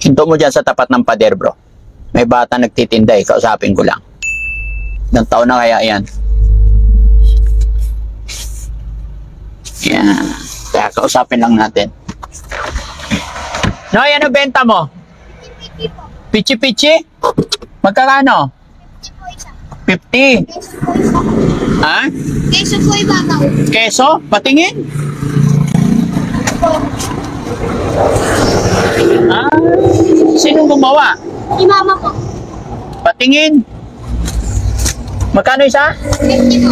Hinto mo dyan sa tapat ng pader, bro. May bata nagtitinda eh. Kausapin ko lang. Ilang taon na kaya yan? Yan. Kaya kausapin lang natin. Noy, ano benta mo? Pichi-pichi? Magkakano? 50. Ha? Keso po ibabaw. Keso? Patingin? Ah, sino gumawa? Si mama po. Patingin. Magkano isa? 50 po.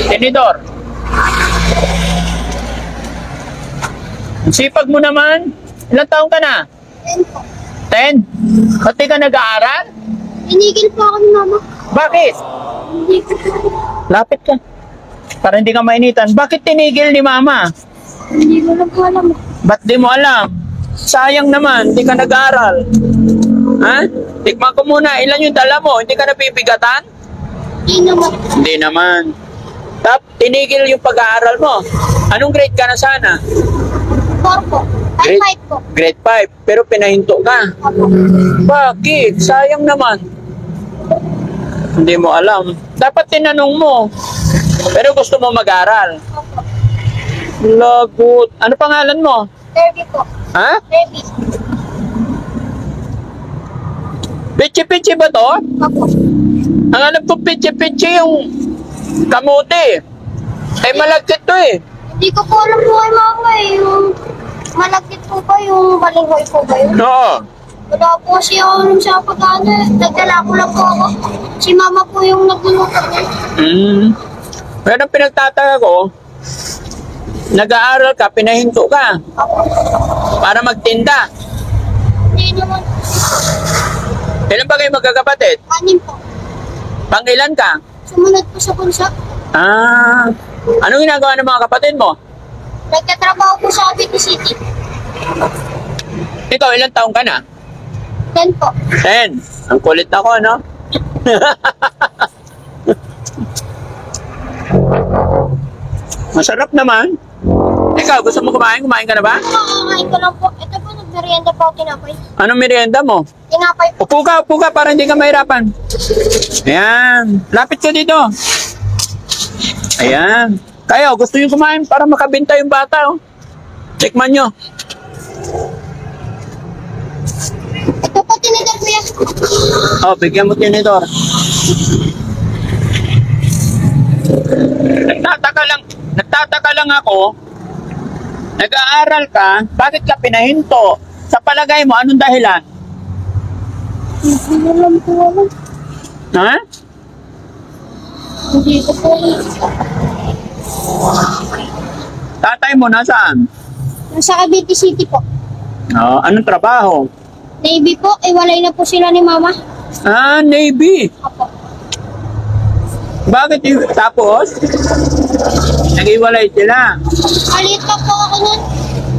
Tinidor. Ang sipag mo naman. Ilang taong ka na? 10 po. 10? Ba't di ka nag-aaral? Tinigil po ako ni mama. Bakit? Hindi ko po. Lapit ka. Para hindi ka mainitan. Bakit tinigil ni mama? Hindi ko lang po alam. Ba't di mo alam? Sayang naman, hindi ka nag-aaral. Ha? Tikman ko muna, ilan yung dala mo? Hindi ka napipigatan? Hindi naman. Hindi naman. Tinigil yung pag-aaral mo. Anong grade ka na sana? 4 po. Ay, 5 po. Grade 5, pero pinahinto ka. Opo. Bakit? Sayang naman. Hindi mo alam. Dapat tinanong mo. Pero gusto mo mag-aral. Opo. Lagot. Ano pangalan mo? Derby po. Ha? Derby. Pichi-pichi ba to? Opo. Ang alam ko pichi-pichi yung kamote. Ay malagkit to eh. Hindi ko po alam po kay mama eh. Yung malagkit po ba? Yung balinghoy po ba yun? Oo. Wala po kasi ako nung sa pag-ano. Nagdala ko lang po ako. Si mama po yung nagluluto niya. Pero ang pinagtataka ko, nag-aaral ka, pinahinto ka Opo. para magtinda. Hindi naman. Ilan ba kayo magkakapatid? Kanin po. Pangilan ka? Sumunod po sa bunsa. Ah, anong ginagawa ng mga kapatid mo? Nagtatrabaho po sa Cavite City. Ikaw, ilang taong ka na? 10 po. 10. Ang kulit ako, no? Masarap naman. Ikaw, gusto mo kumain? Kumain ka na ba? Makakain ko lang po. Ito po, nagmerienda po ako tinapay. Anong merienda mo? Tinapay po. Upo ka para hindi ka mahirapan. Ayan. Lapit ka dito. Ayan. Kayo, gusto nyo kumain para makabinta yung bata, oh. Tikman nyo. Ito po, tinidor ko yan. Oh, bigyan mo tinidor. Nagtataka lang ako. Nag-aaral ka, bakit ka pinahinto? Sa palagay mo, anong dahilan? Hindi ko lang po alam. Ha? Hindi ko po alam. Tatay mo nasaan? Nasa Cavite City po. Oh, anong trabaho? Navy po, iwalay na po sila ni mama. Ah, Navy. Opo. Bakit yung tapos? Nag-iwalay sila. Maliit pa po ako nun.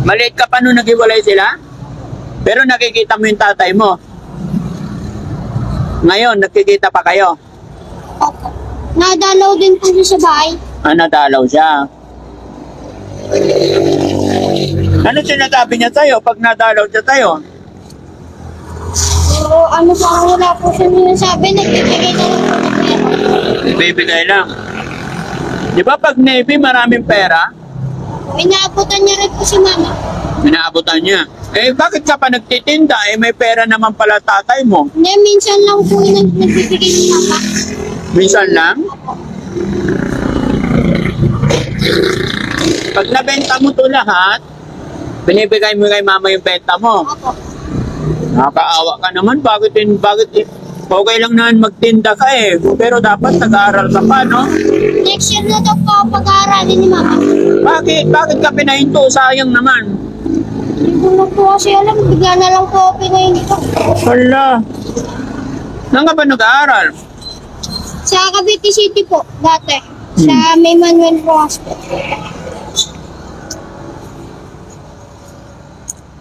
Maliit ka pa nung nag-iwalay sila? Pero nakikita mo yung tatay mo. Ngayon, nakikita pa kayo. Opo. Nadalaw din po siya sa bahay. Ah, nadalaw siya. Ano sinasabi niya sa'yo pag nadalaw siya sa'yo? Pero ano po, wala po siya sinasabi. Nagbibigay na lang po ng pera. Bibigay lang. Di ba pag Navy maraming pera, Inaabutan niya rin po si mama. inaabutan niya. Eh, bakit ka pa nagtitinda? Eh, may pera naman pala tatay mo. Hindi, minsan lang po yung nagbibigay ni mama. Minsan lang. Opo. Pag nabenta mo to lahat, binibigay mo kay mama yung benta mo. Opo. Nakakaawa ka naman. Bakit okay lang naman magtinda ka eh. Pero dapat nag-aaral ka pa, no? Next year na daw po ako pag-aaralin ni mama. Bakit? Bakit ka pinahinto? Sayang naman. Hindi ko lang po kasi alam. Bigla na lang po ako pinahinto. Hala. Saan ka ba nag-aaral? Sa Cavite City po, dati. Sa May Manuel po Hospital.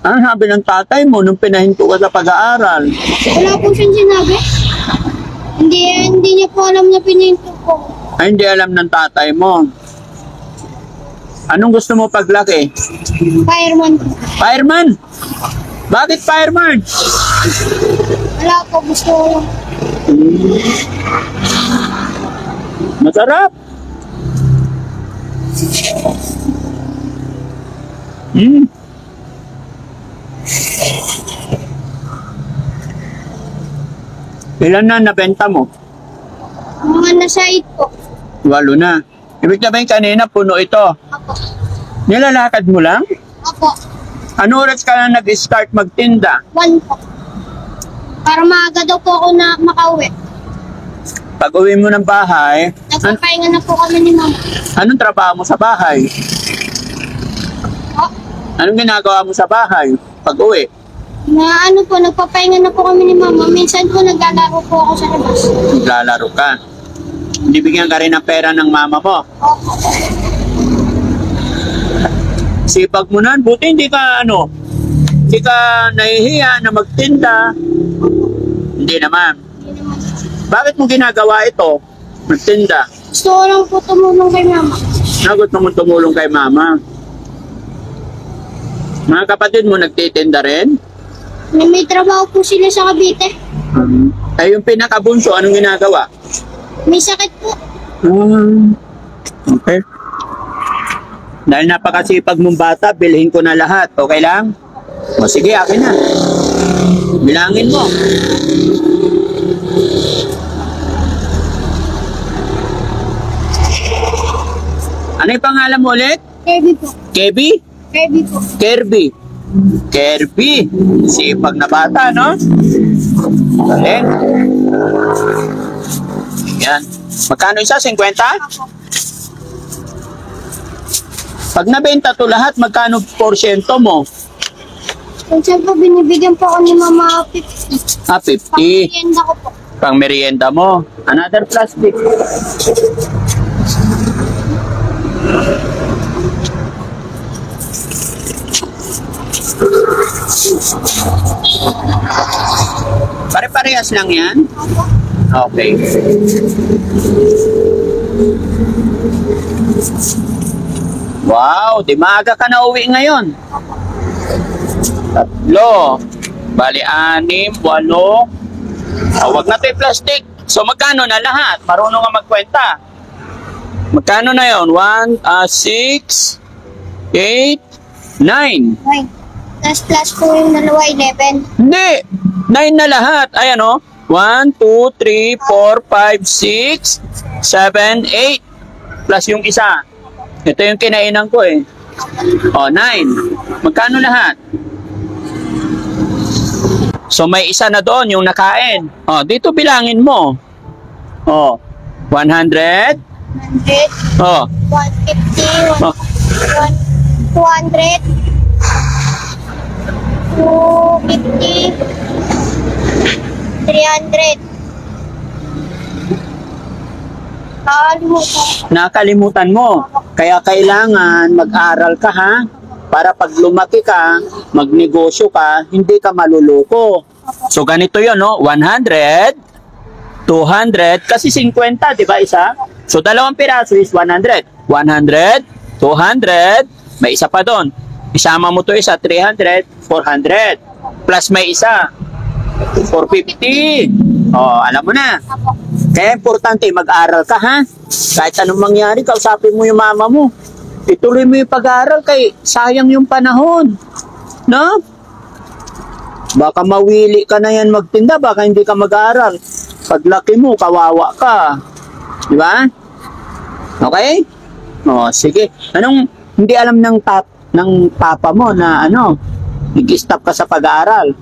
Ano sabi ng tatay mo nung pinahinto ka sa pag-aaral? Wala po siyang sinabi. Hindi niya po alam na pinahinto ko. Ay, hindi alam ng tatay mo. Anong gusto mo paglaki? Fireman. Fireman? Bakit fireman? Wala po, gusto ko lang. Masarap. Hmm. Ilan na nabenta mo? Mga nasa 8 po. 8 na. Ibig sabihin kanina puno ito. Apo. Nilalakad mo lang? Apo. Ano oras ka na nag-start magtinda? 1 po. Para maaga daw po ako na makauwi. Pag uwi mo ng bahay, Nagpapahinga na po kami ni mama. anong trabaho mo sa bahay? Oh, Anong ginagawa mo sa bahay pag uwi? na ano po, nagpapahinga na po kami ni mama. Minsan po naglalaro po ako sa labas. Naglalaro ka. Hindi bigyan ka rin ng pera ng mama mo. Opo. Sipag mo na, buti hindi ka nahihiya na magtinda. Hindi naman. Hindi naman. Bakit mo ginagawa ito? Magtinda. Gusto ko lang po tumulong kay mama. Nagot naman tumulong kay mama. Mga kapatid mo nagtitinda rin? Na may trabaho po sila sa Cavite. Ay yung pinakabunso, anong ginagawa? May sakit po. Okay. Dahil napakasipag mong bata, bilhin ko na lahat. Okay lang? O sige, akin na. Bilangin mo. Ano yung pangalan mo ulit? Kirby po. Kebi? Kirby po. Kirby. Kirby. Sipag na bata, no? Galing. Yan. Magkano isa? 50? Ako. Pag nabenta to lahat, magkano porsyento mo? Minsan po binibigyan po ako ni mama 50. 50. Pang-merienda ko po. Pang merienda mo. Another plastic. Pare-parehas lang yan? Okay. Wow, di maaga ka na uwi ngayon. 3. Bali, 6, 8. Huwag na tayo plastic. So, magkano na lahat? Marunong ka magkwenta. Magkano na yon? 1, 6, 8, 9. 9. Plus po yung dalawa, 11. Hindi. 9 na lahat. Ayan o. 1, 2, 3, 4, 5, 6, 7, 8. Plus yung isa. Ito yung kinainan ko eh. O, 9. Magkano lahat? So, may isa na doon yung nakain. O, dito bilangin mo. O, 100. 100. O, 150. o, 200. 250. 300. nakalimutan mo. Kaya kailangan mag-aral ka ha. Para pag lumaki ka, magnegosyo ka, hindi ka maluloko. So ganito yun, no? 100, 200, kasi 50, di ba isa? So dalawang piraso is 100. 100, 200, may isa pa doon. Isama mo to isa, 300, 400. Plus may isa, 450. Oh, alam mo na. Kaya importante, mag-aral ka ha. Kahit anong mangyari, kausapin mo yung mama mo. Ituloy mo yung pag-aaral kay sayang yung panahon. No? Baka mawili ka na yan magtinda, baka hindi ka mag-aaral. Paglaki mo, kawawa ka. Di ba? Okay? O, sige. Anong hindi alam ng papa mo na nag-stop ka sa pag-aaral?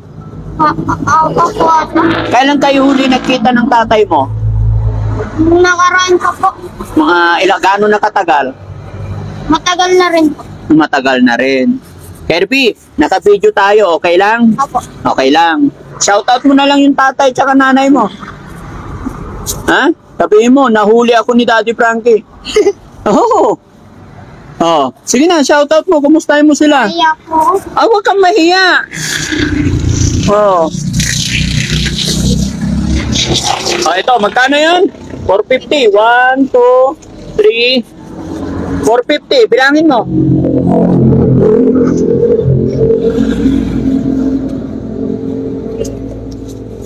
Kailan kayo huli nagkita ng tatay mo? Nakaraan pa po. Mga gaano na katagal? Matagal na rin po. Matagal na rin. Kirby, naka-video tayo, okay lang? Opo. Okay lang. Shoutout mo na lang yung tatay tsaka nanay mo. Ha? Sabihin mo, nahuli ako ni Daddy Frankie. Oo. Oh. Sige na, shoutout mo, kumustahin mo sila? Kaya po. Huwag kang mahiya. Oh. Oh, ito, magkano yun? 450. 1, 2, 3, 450. Bilangin mo.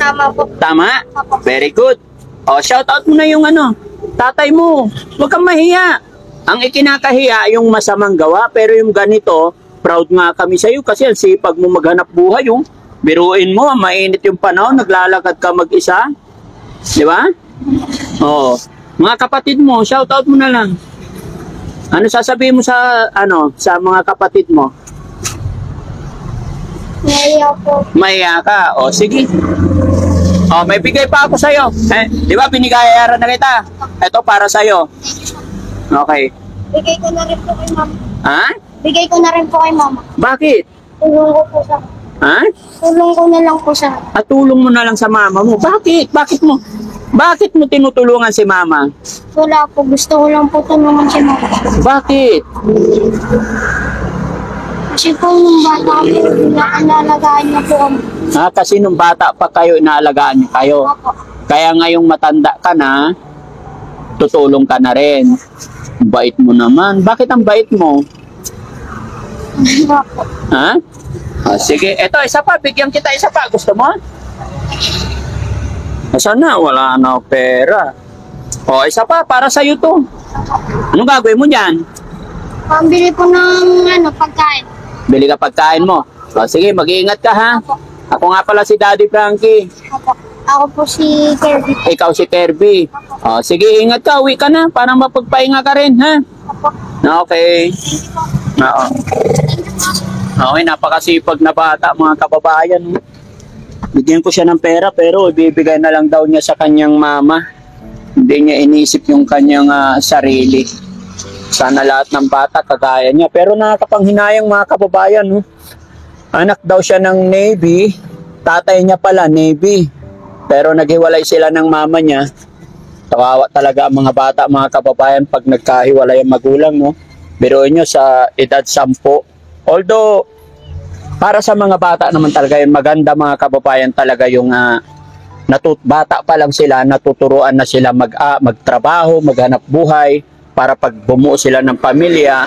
Tama po. Tama? Apo. Very good. O, shout out mo na yung tatay mo. Huwag kang mahiya. Ang ikinakahiya yung masamang gawa, pero yung ganito, proud nga kami sa'yo kasi ang sipag mo maghanap buhay. Yung biruin mo, mainit yung panahon, naglalakad ka mag-isa. Di ba? Oo. Mga kapatid mo, shout out mo na lang. Ano sasabihin mo sa mga kapatid mo? Naiya po. Mahiya ka. O, sige. O, may bigay pa ako sa'yo. Di ba, binigayaran na kita. Ito para sa'yo. Okay. Bigay ko na rin po kay mama. Ha? Bigay ko na rin po kay mama. Bakit? Tulong ko po sa... Ha? Tulong ko na lang po sa... At tulong mo na lang sa mama mo. Bakit? Bakit mo tinutulungan si mama? Wala po. Gusto ko lang po tulungan si mama. Bakit? Kasi po nung bata ko, naalagaan niya po kami. Kasi nung bata pa kayo, inaalagaan niyo kayo. Opo. Kaya ngayong matanda ka na, tutulong ka na rin. Ang bait mo naman. Bakit ang bait mo? Opo. Ha? Sige, eto, isa pa. Bigyan kita isa pa. Gusto mo? Sana, wala na pera. O, isa pa. Para sa'yo to. Anong gagawin mo dyan? Pambili po ng pagkain. Bili ka pagkain mo. O, sige, mag-iingat ka ha. Opo. Ako nga pala si Daddy Frankie. Opo. Ako po si Kirby. Ikaw si Kirby. O, sige, ingat ka. Uwi ka na para mapagpahinga ka rin, ha? Opo. Okay. Oo. Okay, napakasipag na bata, mga kababayan. Bigyan ko siya ng pera pero ibibigay na lang daw niya sa kanyang mama. Hindi niya inisip yung kanyang sarili. Sana lahat ng bata kagaya niya. Pero nakakapanghinayang mga kababayan. Anak daw siya ng Navy. Tatay niya pala, Navy. Pero naghiwalay sila ng mama niya. Kawawa talaga ang mga bata, mga kababayan, pag nagkahiwalay ang magulang, no? Biruin nyo sa edad 10. Although, para sa mga bata naman talaga yun, maganda mga kababayan talaga yung bata pa lang sila, natuturuan na sila magtrabaho, maghanap buhay, para pag bumuo sila ng pamilya,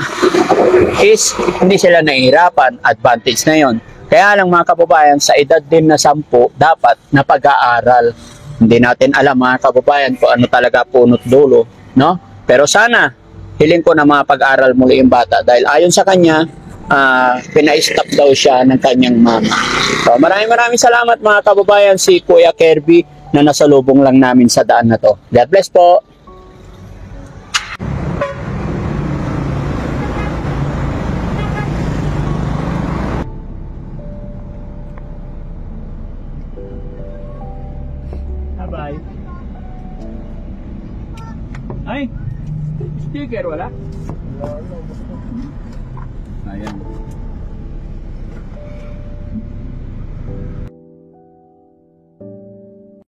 is hindi sila nahihirapan, advantage na yon. Kaya lang mga kababayan, sa edad din na 10, dapat napag-aaral. Hindi natin alam mga kababayan kung ano talaga punot dulo, no? Pero sana, hiling ko na mapag-aral muli yung bata dahil ayon sa kanya, pina-stop daw siya ng kanyang mama. So, maraming salamat mga kababayan, si Kuya Kirby na nasalubong lang namin sa daan na to. God bless po. Bye. Ay, sticker wala? Ayan.